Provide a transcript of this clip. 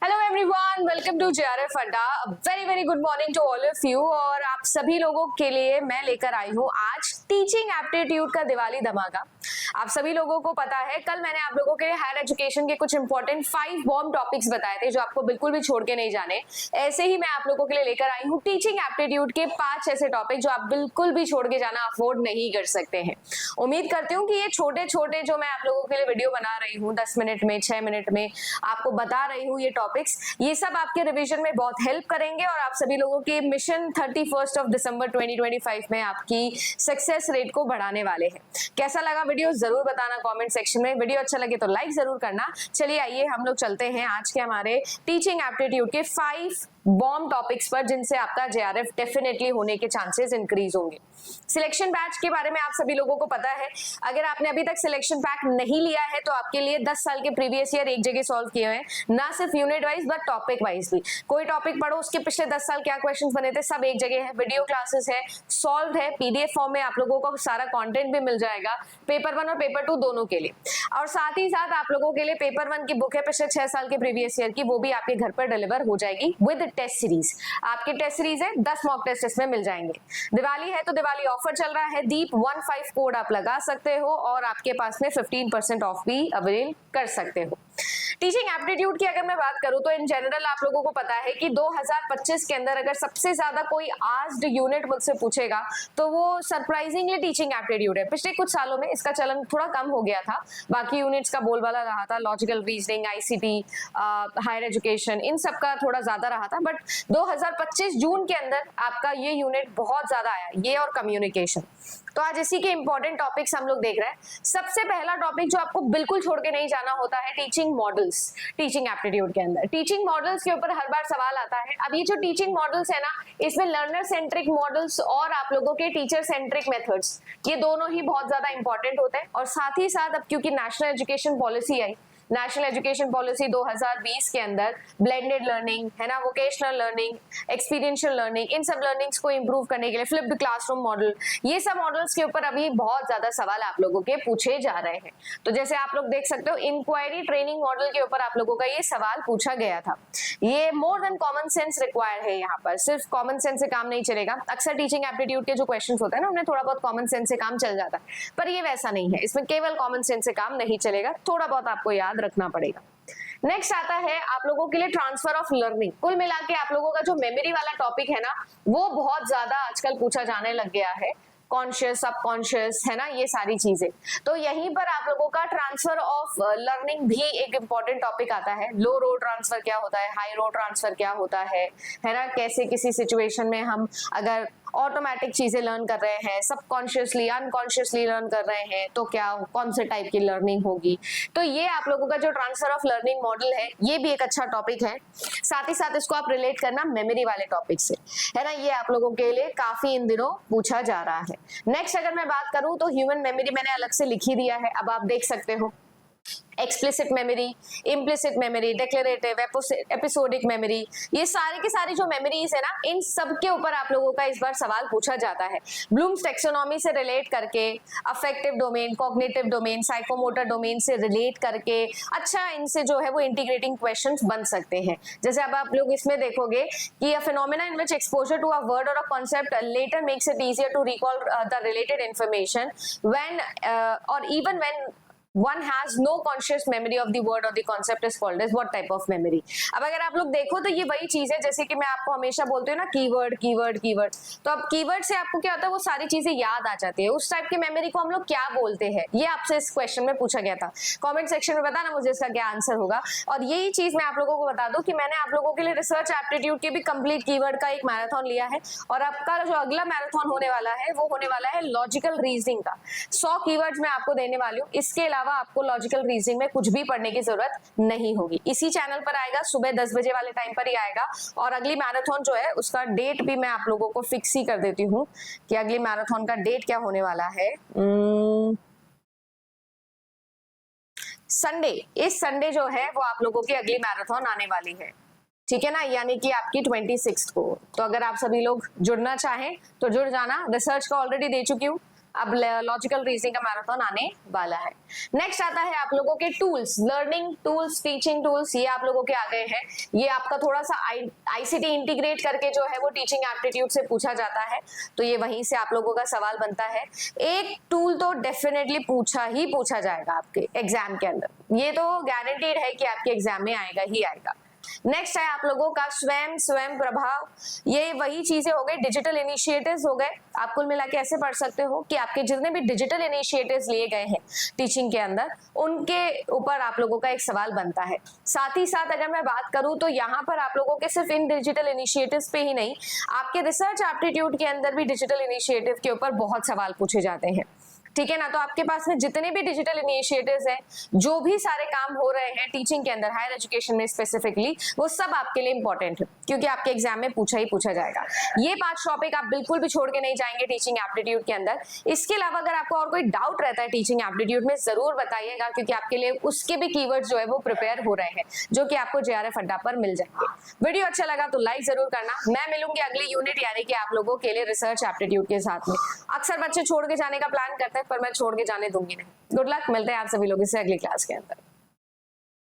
Hello everyone, welcome to JRF Adda. Very very good morning to all of you. और आप सभी लोगों के लिए मैं लेकर आई हूँ आज टीचिंग एप्टीट्यूड का दिवाली धमाका। आप सभी लोगों को पता है कल मैंने आप लोगों के लिए हायर एजुकेशन के कुछ इंपॉर्टेंट 5 बॉम्ब टॉपिक्स बताए थे जो आपको बिल्कुल भी छोड़ के नहीं जाने। ऐसे ही मैं आप लोगों के लिए लेकर आई हूँ टीचिंग एप्टीट्यूड के 5 ऐसे टॉपिक जो आप बिल्कुल भी छोड़ के जाना अफोर्ड नहीं कर सकते हैं। उम्मीद करती हूँ कि ये छोटे छोटे जो मैं आप लोगों के लिए वीडियो बना रही हूँ 10 मिनट में 6 मिनट में आपको बता रही हूँ ये टॉपिक्स, ये सब आपके रिवीजन में बहुत हेल्प करेंगे और आप सभी लोगों के मिशन 31 दिसंबर 2025 में आपकी सक्सेस रेट को बढ़ाने वाले हैं। कैसा लगा वीडियो जरूर बताना कमेंट सेक्शन में। वीडियो अच्छा लगे तो लाइक जरूर करना। चलिए आइए हम लोग चलते हैं आज के हमारे टीचिंग एप्टीट्यूड के 5 बॉम्ब टॉपिक्स पर जिनसे आपका जेआरएफ डेफिनेटली होने के चांसेस इंक्रीज होंगे। सिलेक्शन बैच के बारे में आप सभी लोगों को पता है, अगर आपने अभी तक सिलेक्शन पैक नहीं लिया है तो आपके लिए 10 साल के प्रीवियस ईयर एक जगह सॉल्व किए हैं, ना सिर्फ unit wise but topic wise भी। कोई टॉपिक पढ़ो उसके पिछले 10 साल क्या क्वेश्चंस बने थे सब एक जगह है, वीडियो क्लासेस है, सॉल्व है, पीडीएफ फॉर्म में आप लोगों को सारा कंटेंट भी मिल जाएगा पेपर 1 और पेपर 2 दोनों के लिए। और साथ ही साथ आप लोगों के लिए पेपर 1 की बुक है पिछले 6 साल के प्रीवियस ईयर की, वो भी आपके घर पर डिलीवर हो जाएगी विद टेस्ट सीरीज। आपकी टेस्ट सीरीज है, 10 मॉक टेस्ट इसमें मिल जाएंगे। दिवाली है तो दिवाली ऑफर चल रहा है, दीप 15 कोड आप लगा सकते हो और आपके पास में 15% ऑफ भी अवेल कर सकते हो। टीचिंग एप्टीट्यूड की अगर मैं बात करूं तो इन जनरल आप लोगों को पता है कि 2025 के अंदर अगर सबसे ज्यादा कोई आस्क्ड यूनिट मुझसे पूछेगा तो वो सरप्राइजिंगली टीचिंग एप्टीट्यूड है। पिछले कुछ सालों में इसका चलन थोड़ा कम हो गया था, बाकी यूनिट्स का बोलबाला रहा था, logical reasoning, ICT, higher education, इन सब का थोड़ा ज्यादा रहा था। बट 2025 जून के अंदर आपका ये यूनिट बहुत ज्यादा आया, ये और कम्युनिकेशन। तो आज इसी के इंपॉर्टेंट टॉपिक्स हम लोग देख रहे हैं। सबसे पहला टॉपिक जो आपको बिल्कुल छोड़ के नहीं जाना होता है टीचिंग मॉडल्स। टीचिंग एप्टीट्यूड के अंदर टीचिंग मॉडल्स के ऊपर हर बार सवाल आता है। अब ये जो टीचिंग मॉडल्स है ना, इसमें लर्नर सेंट्रिक मॉडल्स और आप लोगों के टीचर सेंट्रिक मेथड्स, ये दोनों ही बहुत ज्यादा इंपॉर्टेंट होते हैं। और साथ ही साथ अब क्योंकि नेशनल एजुकेशन पॉलिसी आई, नेशनल एजुकेशन पॉलिसी 2020 के अंदर ब्लेंडेड लर्निंग है ना, वोकेशनल लर्निंग, एक्सपीरियंशियल लर्निंग, इन सब लर्निंग्स को इंप्रूव करने के लिए फ्लिप्ड क्लासरूम मॉडल, ये सब मॉडल्स के ऊपर अभी बहुत ज्यादा सवाल आप लोगों के पूछे जा रहे हैं। तो जैसे आप लोग देख सकते हो इंक्वायरी ट्रेनिंग मॉडल के ऊपर आप लोगों का ये सवाल पूछा गया था। ये more than common sense required है, यहाँ पर सिर्फ कॉमन सेंस से काम नहीं चलेगा। अक्सर टीचिंग एप्टीट्यूड के जो क्वेश्चन होते हैं ना, उन्हें थोड़ा बहुत कॉमन सेंस से काम चल जाता है, पर ये वैसा नहीं है, इसमें केवल कॉमन सेंस से काम नहीं चलेगा, थोड़ा बहुत आपको याद रखना पड़ेगा। नेक्स्ट आता है आप लोगों के लिए ट्रांसफर ऑफ लर्निंग। कुल मिला के आप लोगों का जो मेमोरी वाला टॉपिक है ना, वो बहुत ज्यादा आजकल पूछा जाने लग गया है। कॉन्शियस, सबकॉन्शियस है ना, ये सारी चीजें। तो यहीं पर आप लोगों का ट्रांसफर ऑफ लर्निंग भी एक इंपॉर्टेंट टॉपिक आता है। लो रो ट्रांसफर क्या होता है, हाई रो ट्रांसफर क्या होता है ना, कैसे किसी सिचुएशन में हम अगर ऑटोमेटिक चीजें लर्न कर रहे हैं, सबकॉन्शियसली अनकॉन्शियसली लर्न कर रहे हैं, तो क्या कौन से टाइप की लर्निंग होगी। तो ये आप लोगों का जो ट्रांसफर ऑफ लर्निंग मॉडल है, ये भी एक अच्छा टॉपिक है। साथ ही साथ इसको आप रिलेट करना मेमोरी वाले टॉपिक से, है ना, ये आप लोगों के लिए काफी इन दिनों पूछा जा रहा है। नेक्स्ट अगर मैं बात करूं तो ह्यूमन मेमोरी मैंने अलग से लिखी दिया है, अब आप देख सकते हो। Explicit memory, implicit memory, declarative, episodic memory, ये सारे के सारी जो मेमोरीज है ना, इन सब के ऊपर आप लोगों का इस बार सवाल पूछा जाता है। ब्लूम्स टैक्सोनॉमी से रिलेट करके, affective domain, cognitive domain, psychomotor domain से रिलेट करके, अच्छा इनसे जो है वो इंटीग्रेटिंग क्वेश्चंस बन सकते हैं। जैसे अब आप लोग इसमें देखोगे कि a phenomenon in which exposure to a word or a concept later makes it easier to recall the related information when or even when one has no conscious memory of the word or the concept is called as what type of memory। अब अगर आप लोग देखो तो ये वही चीज है जैसे कि मैं आपको हमेशा बोलती हूँ ना, कीवर्ड कीवर्ड कीवर्ड। तो अब कीवर्ड से आपको क्या होता है, वो सारी चीजें याद आ जाती है। उस टाइप की मेमोरी को हम लोग क्या बोलते हैं, ये आपसे इस क्वेश्चन में पूछा गया था। कमेंट सेक्शन में बताना मुझे इसका क्या आंसर होगा। और यही चीज मैं आप लोगों को बता दूं कि मैंने आप लोगों के लिए रिसर्च एप्टीट्यूड के भी कंप्लीट कीवर्ड का एक मैराथन लिया है, और आपका जो अगला मैराथन होने वाला है वो होने वाला है लॉजिकल रीजनिंग का। 100 कीवर्ड्स मैं आपको देने वाली हूँ। इसके अलावा आपको लॉजिकल रीजनिंग में कुछ भी पढ़ने की जरूरत नहीं होगी। इसी चैनल पर आएगा, सुबह 10 बजे वाले टाइम पर ही आएगा। और अगली मैराथन जो है उसका डेट भी मैं आप लोगों को फिक्स ही कर देती हूँ कि अगली मैराथन का डेट क्या होने वाला है। संडे, इस संडे जो है वो आप लोगों की अगली मैराथन आने वाली है, ठीक है ना, यानी कि आपकी 26 को। तो अगर आप सभी लोग जुड़ना चाहें तो जुड़ जाना। रिसर्च का ऑलरेडी दे चुकी हूँ, अब लॉजिकल रीजनिंग का मैराथन आने वाला है। नेक्स्ट आता है आप लोगों के tools, learning tools, teaching tools, ये आप लोगों के आ गए हैं। ये आपका थोड़ा सा आईसीटी इंटीग्रेट करके जो है वो टीचिंग एप्टीट्यूड से पूछा जाता है, तो ये वहीं से आप लोगों का सवाल बनता है। एक टूल तो डेफिनेटली पूछा जाएगा आपके एग्जाम के अंदर, ये तो गारंटीड है कि आपके एग्जाम में आएगा ही आएगा। नेक्स्ट है आप लोगों का स्वयं प्रभाव, ये वही चीजें हो गई, डिजिटल इनिशिएटिव्स हो गए। आप कुल मिला के ऐसे पढ़ सकते हो कि आपके जितने भी डिजिटल इनिशिएटिव्स लिए गए हैं टीचिंग के अंदर, उनके ऊपर आप लोगों का एक सवाल बनता है। साथ ही साथ अगर मैं बात करूं तो यहाँ पर आप लोगों के सिर्फ इन डिजिटल इनिशिएटिव्स पे ही नहीं, आपके रिसर्च एप्टीट्यूड के अंदर भी डिजिटल इनिशिएटिव के ऊपर बहुत सवाल पूछे जाते हैं, ठीक है ना। तो आपके पास में जितने भी डिजिटल इनिशिएटिव्स हैं, जो भी सारे काम हो रहे हैं टीचिंग के अंदर, हायर एजुकेशन में स्पेसिफिकली, वो सब आपके लिए इंपॉर्टेंट है, क्योंकि आपके एग्जाम में पूछा जाएगा। ये 5 टॉपिक आप बिल्कुल भी छोड़ के नहीं जाएंगे टीचिंग एप्टीट्यूड के अंदर। इसके अलावा अगर आपको और कोई डाउट रहता है टीचिंग एप्टीट्यूड में, जरूर बताइएगा, क्योंकि आपके लिए उसके भी कीवर्ड्स जो है वो प्रिपेयर हो रहे हैं, जो कि आपको जेआरएफ अड्डा पर मिल जाएंगे। वीडियो अच्छा लगा तो लाइक जरूर करना। मैं मिलूंगी अगली यूनिट यानी कि आप लोगों के लिए रिसर्च एप्टीट्यूड के साथ में। अक्सर बच्चे छोड़ के जाने का प्लान करते हैं, पर मैं छोड़ के जाने दूंगी नहीं। गुड लक, मिलते हैं आप सभी लोगों से अगली क्लास के अंदर।